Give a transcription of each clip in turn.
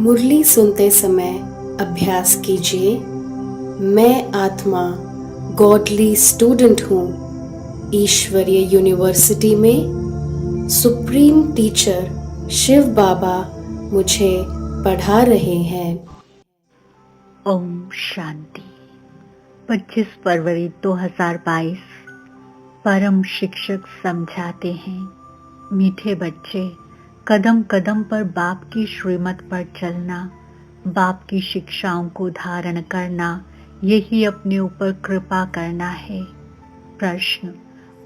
मुरली सुनते समय अभ्यास कीजिए। मैं आत्मा गॉडली स्टूडेंट हूँ। ईश्वरीय यूनिवर्सिटी में सुप्रीम टीचर शिव बाबा मुझे पढ़ा रहे हैं। ओम शांति। 25 फरवरी 2022। परम शिक्षक समझाते हैं, मीठे बच्चे, कदम कदम पर बाप की श्रीमत पर चलना, बाप की शिक्षाओं को धारण करना, यही अपने ऊपर कृपा करना है। प्रश्न: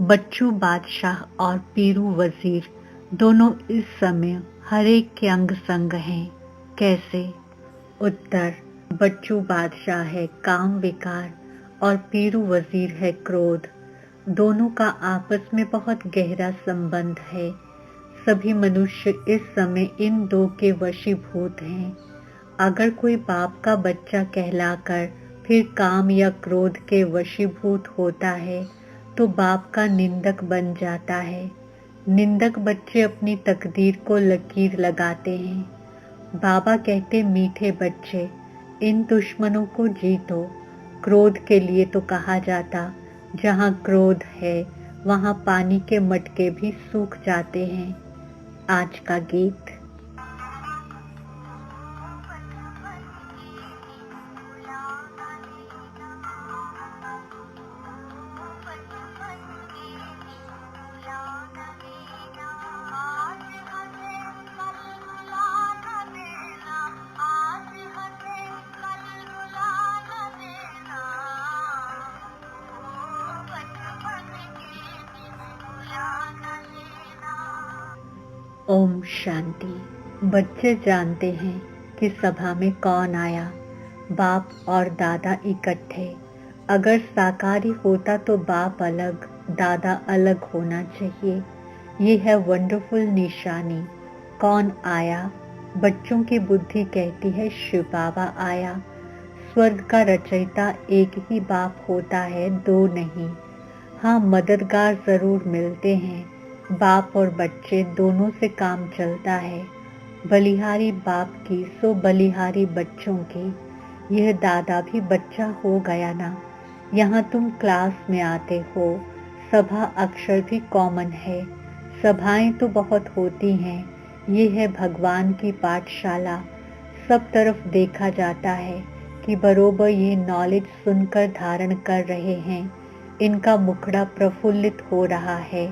बच्चू बादशाह और पीरू वजीर दोनों इस समय हर एक के अंग संग हैं, कैसे? उत्तर: बच्चू बादशाह है काम विकार और पीरू वजीर है क्रोध। दोनों का आपस में बहुत गहरा संबंध है। सभी मनुष्य इस समय इन दो के वशीभूत हैं। अगर कोई बाप का बच्चा कहलाकर फिर काम या क्रोध के वशीभूत होता है तो बाप का निंदक बन जाता है। निंदक बच्चे अपनी तकदीर को लकीर लगाते हैं। बाबा कहते, मीठे बच्चे, इन दुश्मनों को जीतो। क्रोध के लिए तो कहा जाता, जहाँ क्रोध है वहाँ पानी के मटके भी सूख जाते हैं। आज का गीत। ओम शांति। बच्चे जानते हैं कि सभा में कौन आया। बाप और दादा इकट्ठे। अगर साकारी होता तो बाप अलग, दादा अलग होना चाहिए। ये है वंडरफुल निशानी। कौन आया? बच्चों की बुद्धि कहती है शिव बाबा आया। स्वर्ग का रचयिता एक ही बाप होता है, दो नहीं। हाँ, मददगार जरूर मिलते हैं। बाप और बच्चे दोनों से काम चलता है। बलिहारी बाप की सो बलिहारी बच्चों की। यह दादा भी बच्चा हो गया ना। यहाँ तुम क्लास में आते हो। सभा अक्षर भी कॉमन है। सभाएं तो बहुत होती हैं। ये है भगवान की पाठशाला। सब तरफ देखा जाता है कि बरोबर ये नॉलेज सुनकर धारण कर रहे हैं। इनका मुखड़ा प्रफुल्लित हो रहा है।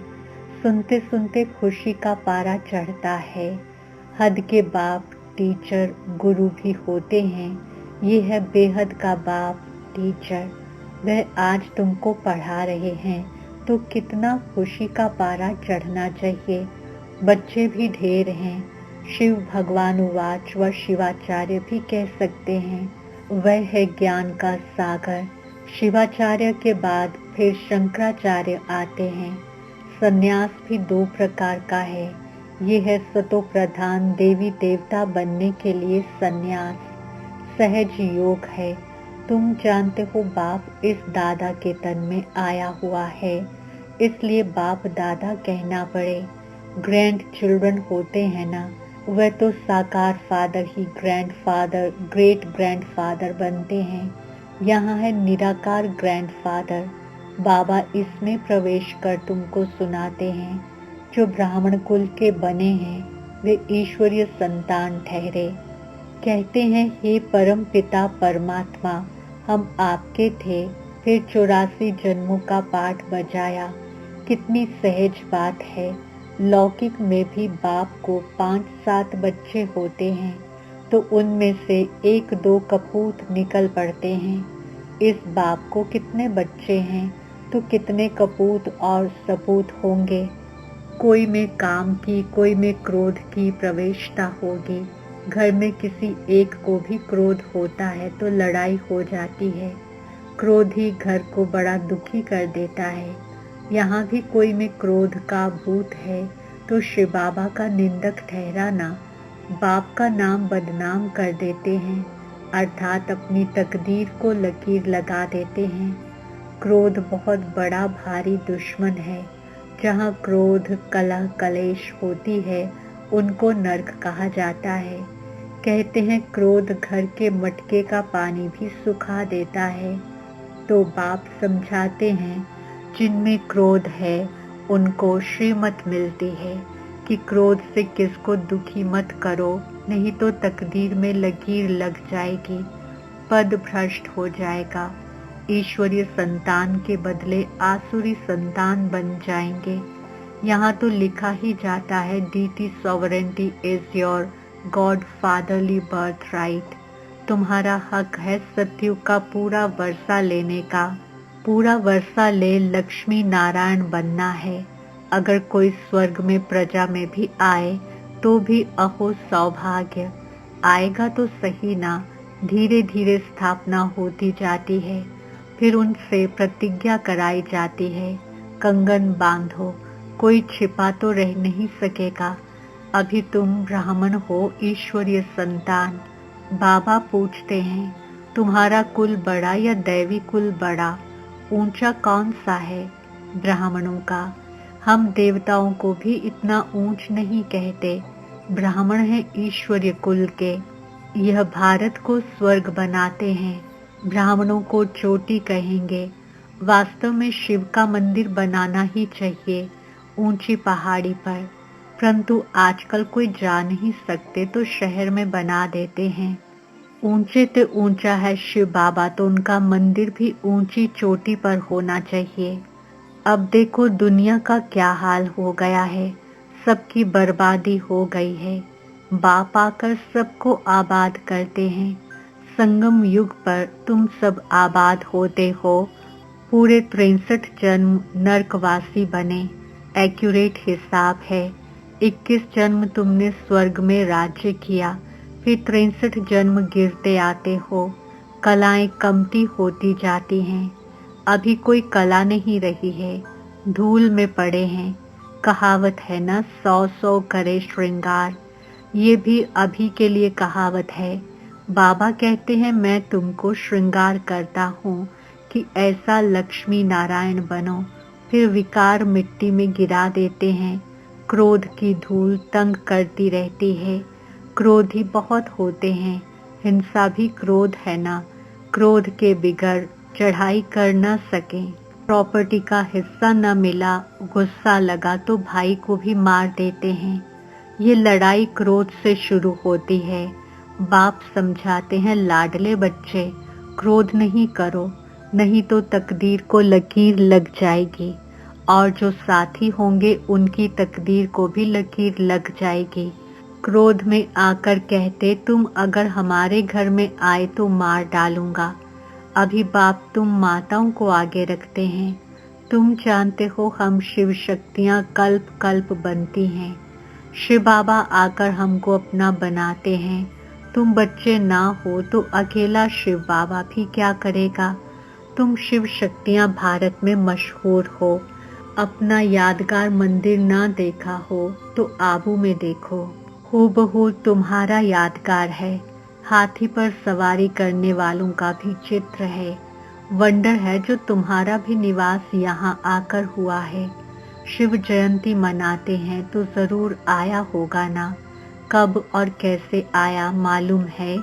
सुनते सुनते खुशी का पारा चढ़ता है। हद के बाप टीचर गुरु भी होते हैं। ये है बेहद का बाप टीचर। वह आज तुमको पढ़ा रहे हैं तो कितना खुशी का पारा चढ़ना चाहिए। बच्चे भी ढेर हैं। शिव भगवान उवाच व शिवाचार्य भी कह सकते हैं। वह है ज्ञान का सागर। शिवाचार्य के बाद फिर शंकराचार्य आते हैं। संन्यास भी दो प्रकार का है। ये है सतो प्रधान देवी देवता बनने के लिए संन्यास। सहज योग है। तुम जानते हो बाप इस दादा के तन में आया हुआ है, इसलिए बाप दादा कहना पड़े। ग्रैंड चिल्ड्रन होते हैं ना, वह तो साकार फादर ही grand father, great grand father बनते हैं। यहाँ है निराकार ग्रैंड फादर। बाबा इसमें प्रवेश कर तुमको सुनाते हैं। जो ब्राह्मण कुल के बने हैं वे ईश्वरीय संतान ठहरे। कहते हैं, हे परम पिता परमात्मा, हम आपके थे, फिर 84 जन्मों का पाठ बजाया। कितनी सहज बात है। लौकिक में भी बाप को 5-7 बच्चे होते हैं तो उनमें से 1-2 कपूत निकल पड़ते हैं। इस बाप को कितने बच्चे हैं तो कितने कपूत और सपूत होंगे। कोई में काम की, कोई में क्रोध की प्रवेशता होगी। घर में किसी एक को भी क्रोध होता है तो लड़ाई हो जाती है। क्रोध ही घर को बड़ा दुखी कर देता है। यहाँ भी कोई में क्रोध का भूत है तो शिव बाबा का निंदक ठहराना। बाप का नाम बदनाम कर देते हैं, अर्थात अपनी तकदीर को लकीर लगा देते हैं। क्रोध बहुत बड़ा भारी दुश्मन है। जहाँ क्रोध कलह कलेश होती है उनको नर्क कहा जाता है। कहते हैं क्रोध घर के मटके का पानी भी सुखा देता है। तो बाप समझाते हैं जिनमें क्रोध है उनको श्रीमत मिलती है कि क्रोध से किसको दुखी मत करो, नहीं तो तकदीर में लकीर लग जाएगी, पद भ्रष्ट हो जाएगा, ईश्वरीय संतान के बदले आसुरी संतान बन जाएंगे। यहाँ तो लिखा ही जाता है DT sovereignty is your god fatherly birth right. तुम्हारा हक है सतयुग का पूरा वर्षा लेने का। पूरा वर्षा ले लक्ष्मी नारायण बनना है। अगर कोई स्वर्ग में प्रजा में भी आए तो भी अहो सौभाग्य। आएगा तो सही ना, धीरे धीरे स्थापना होती जाती है। फिर उनसे प्रतिज्ञा कराई जाती है, कंगन बांधो, कोई छिपा तो रह नहीं सकेगा। अभी तुम ब्राह्मण हो, ईश्वरीय संतान। बाबा पूछते हैं तुम्हारा कुल बड़ा या दैवी कुल बड़ा, ऊंचा कौन सा है? ब्राह्मणों का। हम देवताओं को भी इतना ऊंच नहीं कहते, ब्राह्मण हैं ईश्वरीय कुल के। यह भारत को स्वर्ग बनाते हैं, ब्राह्मणों को चोटी कहेंगे। वास्तव में शिव का मंदिर बनाना ही चाहिए ऊंची पहाड़ी पर, परंतु आजकल कोई जा नहीं सकते तो शहर में बना देते हैं। ऊंचे तो ऊंचा है शिव बाबा, तो उनका मंदिर भी ऊंची चोटी पर होना चाहिए। अब देखो दुनिया का क्या हाल हो गया है, सबकी बर्बादी हो गई है। बाप आकर सबको आबाद करते हैं। संगम युग पर तुम सब आबाद होते हो। पूरे 63 जन्म नरकवासी बने, एक्यूरेट हिसाब है। 21 जन्म तुमने स्वर्ग में राज्य किया, फिर 63 जन्म गिरते आते हो। कलाएं कमती होती जाती हैं। अभी कोई कला नहीं रही है, धूल में पड़े हैं। कहावत है ना, 100 करे श्रृंगार। ये भी अभी के लिए कहावत है। बाबा कहते हैं मैं तुमको श्रृंगार करता हूँ कि ऐसा लक्ष्मी नारायण बनो। फिर विकार मिट्टी में गिरा देते हैं। क्रोध की धूल तंग करती रहती है। क्रोधी बहुत होते हैं, हिंसा भी क्रोध है ना। क्रोध के बिगड़ चढ़ाई कर न सके। प्रॉपर्टी का हिस्सा न मिला, गुस्सा लगा तो भाई को भी मार देते हैं। ये लड़ाई क्रोध से शुरू होती है। बाप समझाते हैं लाडले बच्चे, क्रोध नहीं करो, नहीं तो तकदीर को लकीर लग जाएगी, और जो साथी होंगे उनकी तकदीर को भी लकीर लग जाएगी। क्रोध में आकर कहते तुम अगर हमारे घर में आए तो मार डालूंगा। अभी बाप तुम माताओं को आगे रखते हैं। तुम जानते हो हम शिव शक्तियाँ कल्प कल्प बनती हैं। शिव बाबा आकर हमको अपना बनाते हैं। तुम बच्चे ना हो तो अकेला शिव बाबा भी क्या करेगा। तुम शिव शक्तियाँ भारत में मशहूर हो। अपना यादगार मंदिर ना देखा हो तो आबू में देखो, हूबहू तुम्हारा यादगार है। हाथी पर सवारी करने वालों का भी चित्र है। वंडर है जो तुम्हारा भी निवास यहाँ आकर हुआ है। शिव जयंती मनाते हैं तो जरूर आया होगा ना। कब और कैसे आया मालूम है।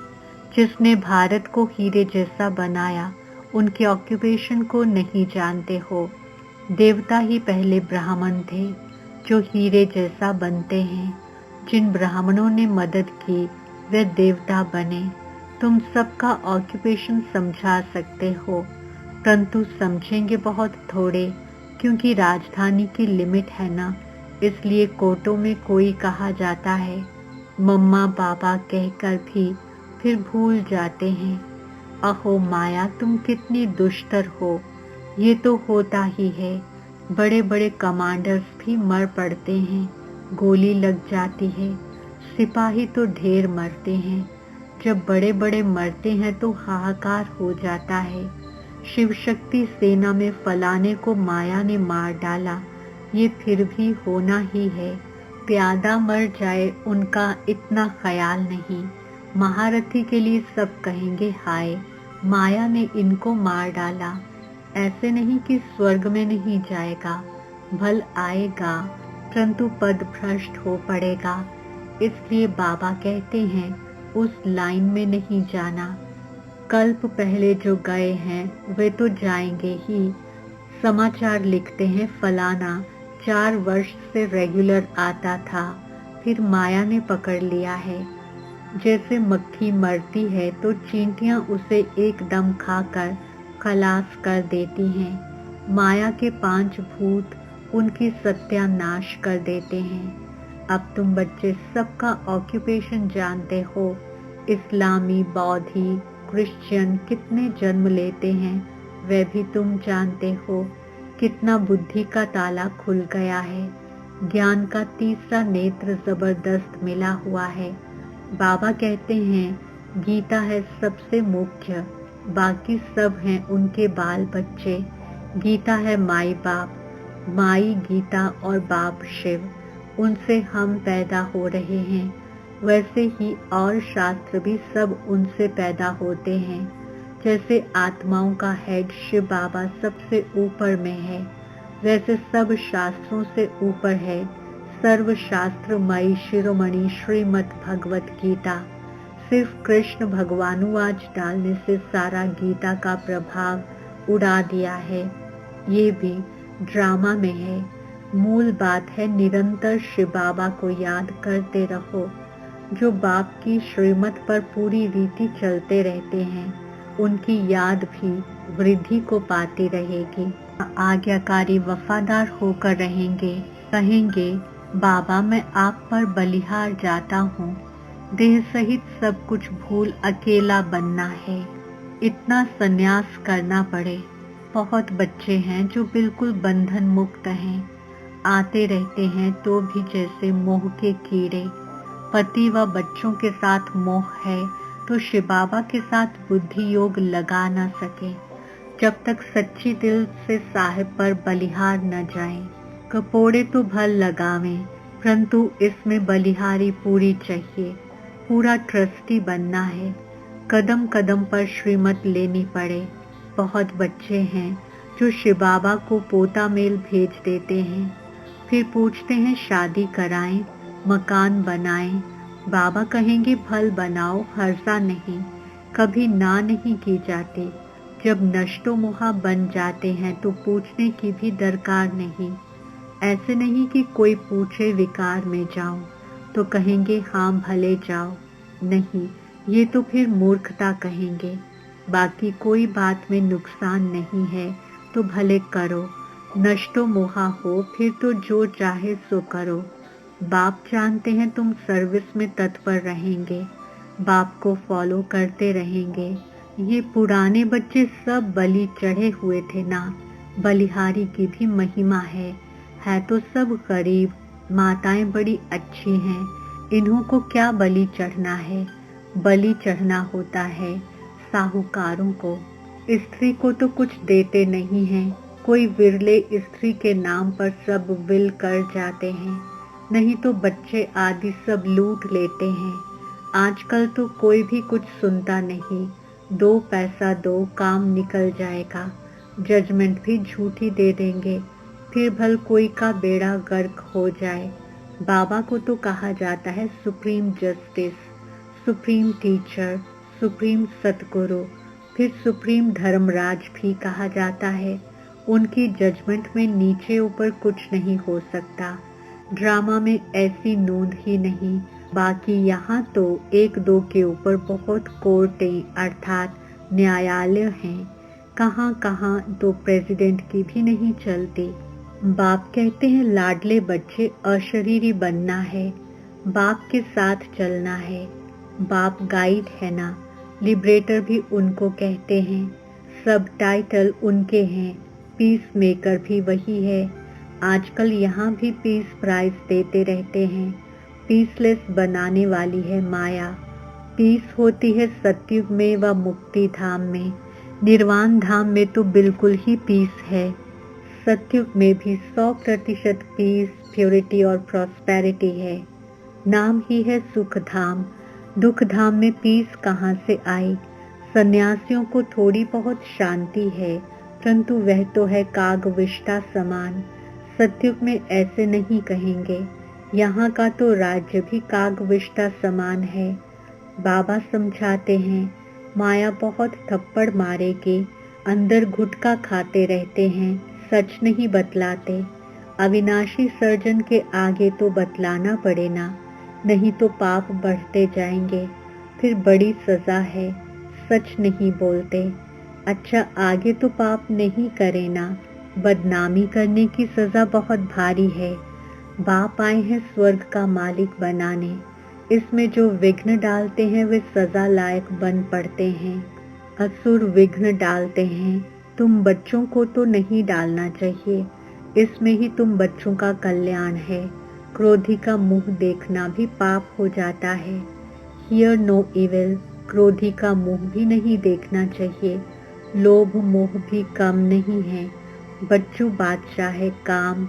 जिसने भारत को हीरे जैसा बनाया उनके ऑक्यूपेशन को नहीं जानते हो। देवता ही पहले ब्राह्मण थे जो हीरे जैसा बनते हैं। जिन ब्राह्मणों ने मदद की वे देवता बने। तुम सबका ऑक्यूपेशन समझा सकते हो, परंतु समझेंगे बहुत थोड़े, क्योंकि राजधानी की लिमिट है ना। इसलिए कोर्टों में कोई कहा जाता है मम्मा बाबा कहकर भी फिर भूल जाते हैं। अहो माया तुम कितनी दुष्टर हो। ये तो होता ही है। बड़े बड़े कमांडर्स भी मर पड़ते हैं, गोली लग जाती है। सिपाही तो ढेर मरते हैं। जब बड़े बड़े मरते हैं तो हाहाकार हो जाता है। शिव शक्ति सेना में फलाने को माया ने मार डाला, ये फिर भी होना ही है। प्यादा मर जाए उनका इतना ख्याल नहीं। महारथी के लिए सब कहेंगे हाय, माया ने इनको मार डाला। ऐसे नहीं कि स्वर्ग में नहीं जाएगा, भल आएगा, परंतु पद भ्रष्ट हो पड़ेगा। इसलिए बाबा कहते हैं उस लाइन में नहीं जाना। कल्प पहले जो गए हैं वे तो जाएंगे ही। समाचार लिखते हैं फलाना 4 वर्ष से रेगुलर आता था, फिर माया ने पकड़ लिया है। जैसे मक्खी मरती है तो चींटियां उसे एकदम खाकर खलास कर देती हैं। माया के 5 भूत उनकी सत्यानाश कर देते हैं। अब तुम बच्चे सबका ऑक्यूपेशन जानते हो। इस्लामी, बौद्धी, क्रिश्चियन कितने जन्म लेते हैं वह भी तुम जानते हो। कितना बुद्धि का ताला खुल गया है। ज्ञान का तीसरा नेत्र जबरदस्त मिला हुआ है। बाबा कहते हैं गीता है सबसे मुख्य, बाकी सब हैं उनके बाल बच्चे। गीता है माई बाप, माई गीता और बाप शिव, उनसे हम पैदा हो रहे हैं। वैसे ही और शास्त्र भी सब उनसे पैदा होते हैं। जैसे आत्माओं का हेड शिव बाबा सबसे ऊपर में है, वैसे सब शास्त्रों से ऊपर है सर्वशास्त्रमयी शिरोमणि श्रीमद् भगवत गीता। सिर्फ कृष्ण भगवानुवाच डालने से सारा गीता का प्रभाव उड़ा दिया है। ये भी ड्रामा में है। मूल बात है निरंतर शिव बाबा को याद करते रहो। जो बाप की श्रीमत पर पूरी रीति चलते रहते हैं उनकी याद भी वृद्धि को पाती रहेगी। आज्ञाकारी वफादार होकर रहेंगे, कहेंगे बाबा मैं आप पर बलिहार जाता हूँ। देह सहित सब कुछ भूल अकेला बनना है, इतना संन्यास करना पड़े। बहुत बच्चे हैं जो बिल्कुल बंधन मुक्त हैं, आते रहते हैं तो भी जैसे मोह के कीड़े। पति व बच्चों के साथ मोह है तो शिव बाबा के साथ बुद्धि योग लगा न सके। जब तक सच्ची दिल से साहिब पर बलिहार न जाएं। कपोड़े तो भल लगावें, परंतु इसमें बलिहारी पूरी चाहिए। पूरा ट्रस्टी बनना है। कदम कदम पर श्रीमत लेनी पड़े। बहुत बच्चे हैं जो शिव बाबा को पोता मेल भेज देते हैं, फिर पूछते हैं शादी कराएं, मकान बनाएं। बाबा कहेंगे भल बनाओ, हर्षा नहीं। कभी ना नहीं की जाती। जब नष्टो मुहा बन जाते हैं तो पूछने की भी दरकार नहीं। ऐसे नहीं कि कोई पूछे विकार में जाऊं तो कहेंगे हाँ भले जाओ, नहीं ये तो फिर मूर्खता कहेंगे। बाकी कोई बात में नुकसान नहीं है तो भले करो। नष्टो मोहा हो फिर तो जो चाहे सो करो। बाप जानते हैं तुम सर्विस में तत्पर रहेंगे, बाप को फॉलो करते रहेंगे। ये पुराने बच्चे सब बलि चढ़े हुए थे ना। बलिहारी की भी महिमा है तो सब गरीब। माताएं बड़ी अच्छी हैं, इन्हों को क्या बलि चढ़ना है। बलि चढ़ना होता है साहूकारों को। स्त्री को तो कुछ देते नहीं हैं। कोई विरले स्त्री के नाम पर सब विल कर जाते हैं, नहीं तो बच्चे आदि सब लूट लेते हैं। आजकल तो कोई भी कुछ सुनता नहीं। 2 पैसा दो काम निकल जाएगा। जजमेंट भी झूठी दे देंगे, फिर भल कोई का बेड़ा गर्क हो जाए। बाबा को तो कहा जाता है supreme justice, supreme teacher, supreme सतगुरु, फिर सुप्रीम धर्मराज भी कहा जाता है। उनकी जजमेंट में नीचे ऊपर कुछ नहीं हो सकता। ड्रामा में ऐसी नोंद ही नहीं। बाकी यहाँ तो 1-2 के ऊपर बहुत कोर्टें अर्थात न्यायालय हैं। कहाँ कहाँ तो प्रेसिडेंट की भी नहीं चलती। बाप कहते हैं लाडले बच्चे अशरीरी बनना है, बाप के साथ चलना है। बाप गाइड है ना, लिबरेटर भी उनको कहते हैं। सब टाइटल उनके हैं, पीस मेकर भी वही है। आजकल यहाँ भी पीस प्राइज देते रहते हैं। पीसलेस बनाने वाली है माया। पीस होती है सतयुग में व मुक्ति धाम में। निर्वाण धाम में तो बिल्कुल ही पीस है। सतयुग में भी 100% पीस, प्योरिटी और प्रॉस्पेरिटी है। नाम ही है सुख धाम। दुख धाम में पीस कहाँ से आई। सन्यासियों को थोड़ी बहुत शांति है, परंतु वह तो है कागविष्टा समान। सतयुग में ऐसे नहीं कहेंगे। यहाँ का तो राज्य भी कागविष्टा समान है। बाबा समझाते हैं, माया बहुत थप्पड़ मारेगी, अंदर गुटखा खाते रहते हैं, सच नहीं बतलाते। अविनाशी सर्जन के आगे तो बतलाना पड़े ना, नहीं तो पाप बढ़ते जाएंगे, फिर बड़ी सजा है, सच नहीं बोलते। अच्छा आगे तो पाप नहीं करे ना, बदनामी करने की सजा बहुत भारी है। बाप आए हैं स्वर्ग का मालिक बनाने, इसमें जो विघ्न डालते हैं वे सजा लायक बन पड़ते हैं। असुर विघ्न डालते हैं, तुम बच्चों को तो नहीं डालना चाहिए, इसमें ही तुम बच्चों का कल्याण है। क्रोधी का मुंह देखना भी पाप हो जाता है। हियर नो इविल, क्रोधी का मुंह भी नहीं देखना चाहिए। लोभ मोह भी कम नहीं है। बच्चू बादशाह है काम,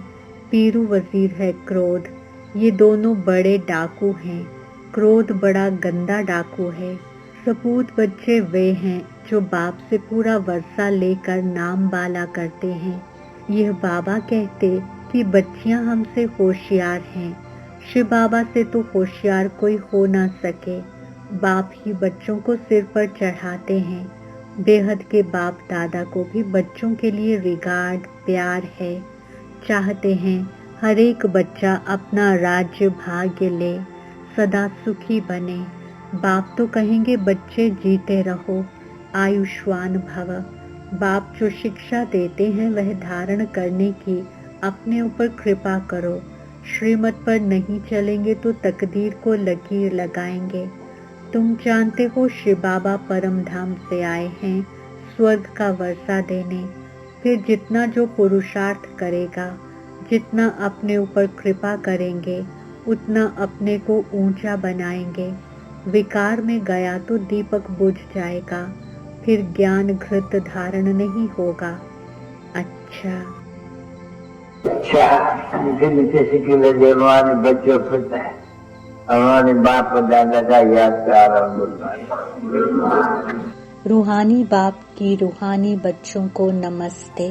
पीरू वजीर है क्रोध, ये दोनों बड़े डाकू हैं। क्रोध बड़ा गंदा डाकू है। सपूत बच्चे वे हैं जो बाप से पूरा वर्षा लेकर नाम बाला करते हैं। यह बाबा कहते कि बच्चियां हमसे होशियार हैं, शिव बाबा से तो होशियार कोई हो ना सके। बाप ही बच्चों को सिर पर चढ़ाते हैं। बेहद के बाप दादा को भी बच्चों के लिए रिगार्ड प्यार है, चाहते हैं हर एक बच्चा अपना राज्य भाग्य ले, सदा सुखी बने। बाप तो कहेंगे बच्चे जीते रहो, आयुष्मान भव। बाप जो शिक्षा देते हैं वह धारण करने की अपने ऊपर कृपा करो। श्रीमत पर नहीं चलेंगे तो तकदीर को लकीर लगाएंगे। तुम जानते हो शिव बाबा परम धाम से आए हैं स्वर्ग का वर्षा देने। फिर जितना जो पुरुषार्थ करेगा, जितना अपने ऊपर कृपा करेंगे, उतना अपने को ऊंचा बनाएंगे। विकार में गया तो दीपक बुझ जाएगा, फिर ज्ञान घृत धारण नहीं होगा। अच्छा मीठे मीठे सिक्के जो हमारे बच्चों फिरता है, हमारे बाप दादा का याद रूहानी बाप की रूहानी बच्चों को नमस्ते।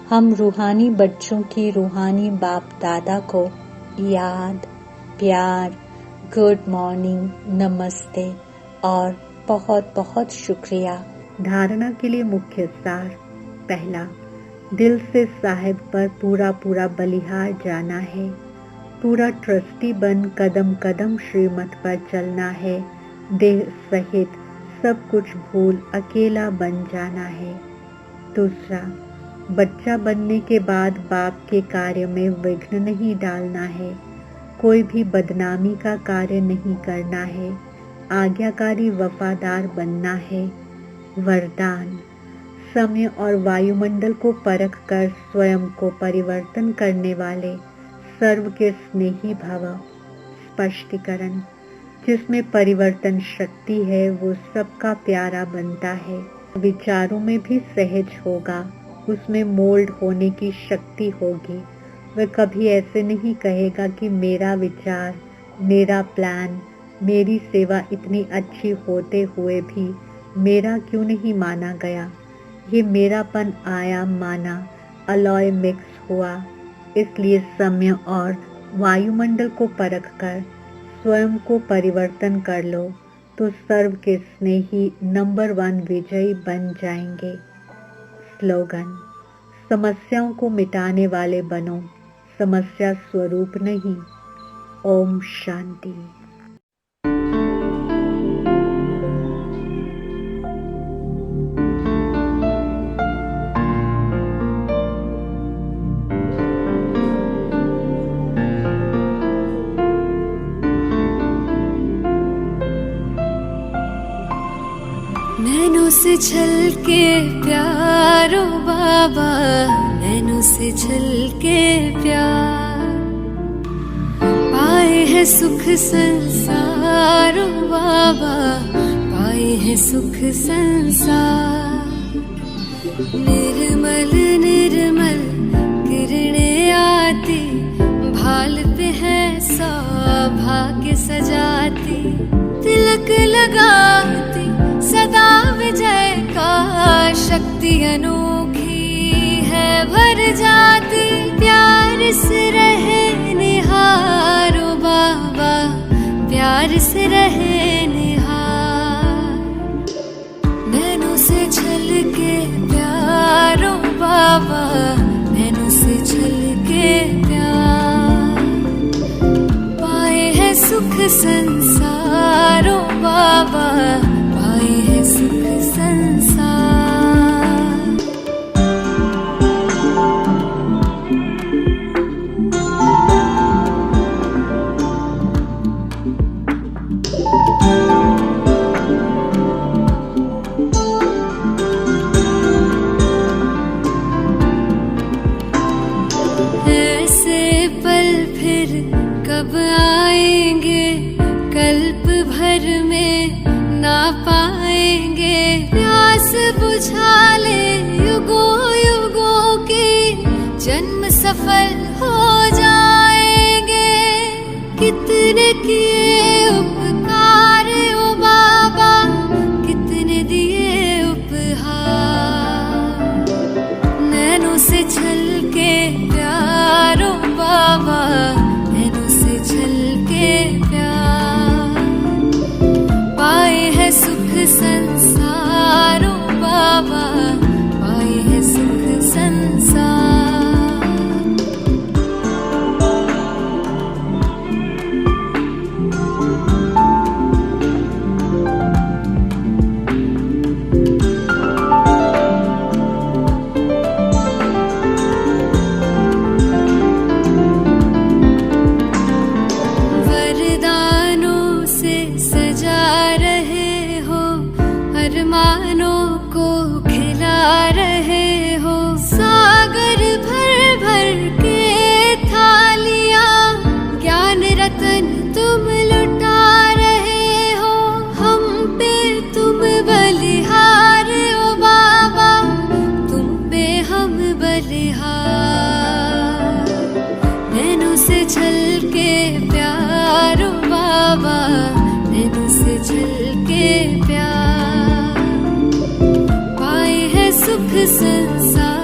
हम रूहानी बच्चों की रूहानी बाप दादा को याद, प्यार, गुड मॉर्निंग, नमस्ते और बहुत बहुत शुक्रिया। धारणा के लिए मुख्य सार। पहला, दिल से साहिब पर पूरा पूरा बलिहार जाना है। पूरा ट्रस्टी बन कदम कदम श्रीमत पर चलना है। देह सहित सब कुछ भूल अकेला बन जाना है। दूसरा, बच्चा बनने के बाद बाप के कार्य में विघ्न नहीं डालना है। कोई भी बदनामी का कार्य नहीं करना है। आज्ञाकारी वफादार बनना है। वरदान, समय और वायुमंडल को परख कर स्वयं को परिवर्तन करने वाले सर्व के स्नेही भव। स्पष्टीकरण, जिसमें परिवर्तन शक्ति है वो सबका प्यारा बनता है। विचारों में भी सहज होगा, उसमें मोल्ड होने की शक्ति होगी। वह कभी ऐसे नहीं कहेगा कि मेरा विचार, मेरा प्लान, मेरी सेवा इतनी अच्छी होते हुए भी मेरा क्यों नहीं माना गया। ये मेरापन आया, माना, अलॉय मिक्स हुआ। इसलिए समय और वायुमंडल को परख कर स्वयं को परिवर्तन कर लो तो सर्व के स्नेही नंबर 1 विजयी बन जाएंगे। स्लोगन, समस्याओं को मिटाने वाले बनो, समस्या स्वरूप नहीं। ओम शांति। नैनों से छलके प्यारो बाबा, नैनों से छलके प्यार, पाए है सुख संसार बाबा, पाए है सुख संसार। निर्मल निर्मल किरणें आती, भाल पे है सौभाग्य सजाती, तिलक लगाती सदा विजय का, शक्ति अनोखी है भर जाती। प्यार से रहे निहारो बाबा, प्यार से रहे निहार। छल के प्यारो बाबा, नैनों से छल के प्यार। पाए है सुख संसारो बाबा, पाए है सुख संसार। ऐसे पल फिर कब आएंगे, कल्प भर में ना पाएंगे। प्यास बुझा ले युगों युगों की, जन्म सफल हो जाएंगे। कितने किए उपकार ओ बाबा, कितने दिए उपहार। नैनों से छल के प्यारो बाबा, नैनों से छल के प्यार। पाए है सुख संसारो बाबा, पाए है सुख संसार। वरदानों से सजा रहे हो, अरमानों को खिला रहे हो। सागर भर भर के थालियां, ज्ञान रतन तुम लुटा रहे हो। हम पे तुम बलिहार ओ बाबा, तुम पे हम बलिहार। नैनों से छल के प्यारो बाबा, नैनों से छल के प्यार। पाए है सुख संसार।